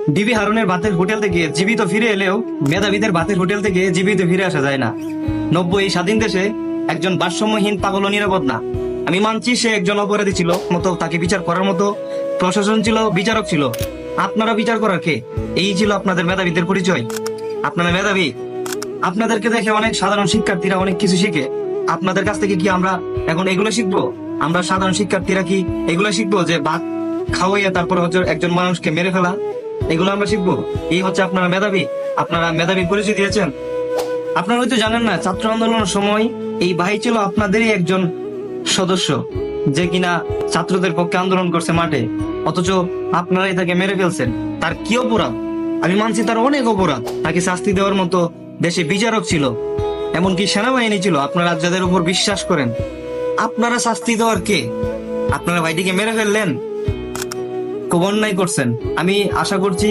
DB হারুনের ভাতের hotel থেকে জীবিত ফিরে এলেও মেধাবীদের ভাতের হোটেল থেকে জীবিত ফিরে আসা যায় না। এই স্বাধীন দেশে একজন ভারসাম্যহীন পাগল নিরাপদ না। আমি মানছি সে একজন অপরাধী ছিল, মতো তাকে বিচার করার মতো প্রশাসন ছিল, বিচারক ছিল। আপনারা বিচার করার কে? এই ছিল আপনাদের মেধাবীদের পরিচয়। আপনারা মেধাবী, আপনাদেরকে দেখে অনেক সাধারণ শিক্ষার্থীরা অনেক কিছু শিখে। আপনাদের কাছ থেকে কি আমরা এখন এগুলো শিখবো? আমরা সাধারণ শিক্ষার্থীরা কি এগুলো শিখবো যে ভাত খাওয়াইয়া তারপর হচ্ছে একজন মানুষকে মেরে ফেলা? এগুলো আমরা শিখবো? এই হচ্ছে আপনারা মেধাবী? আপনারা মেধাবী পরিচয় দিয়েছেন? আপনারা হয়তো জানেন না, ছাত্র আন্দোলনের সময় এই ভাই ছিল আপনাদেরই একজন সদস্য, যে কিনা ছাত্রদের পক্ষে আন্দোলন করছে মাঠে, অথচ আপনারাই তাকে মেরে ফেলছেন। তার কি অপরাধ? আমি মানছি তার অনেক অপরাধ, তাকে শাস্তি দেওয়ার মতো দেশে বিচারক ছিল, এমনকি সেনাবাহিনী ছিল। আপনারা যাদের উপর বিশ্বাস করেন, আপনারা শাস্তি দেওয়ার কে? আপনারা ভাইটিকে মেরে ফেললেন, খুব অন্যায় করছেন। আমি আশা করছি